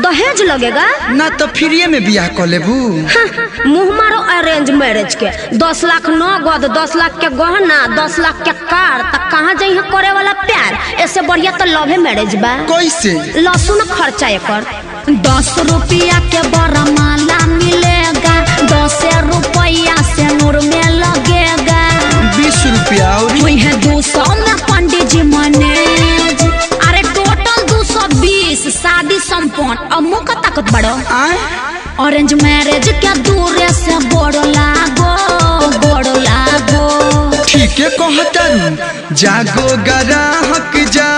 दहेज लगेगा ना तो फ्री में बियाह कर लेबू। मुँह मारो अरेंज मैरिज के 10 लाख नगद 10 लाख के गहना 10 लाख के कार तक कहाँ जाइए करे वाला प्यार। ऐसे बढ़िया तो लव मैरिज बा। कैसे लहसुन खर्चा एकर 10 रुपया के बड़ा माला मिलेगा 10 रुपया से नूर में लगेगा 20 रुपया और 200 में पंडित जी मैनेज। अरे टोटल 220 शादी संपन्न। अब मुँह का ताकत बढ़ो ऑरेंज मैरिज क्या दूर से बड़ो लागो ठीक है कहता जागो ग्राहक जा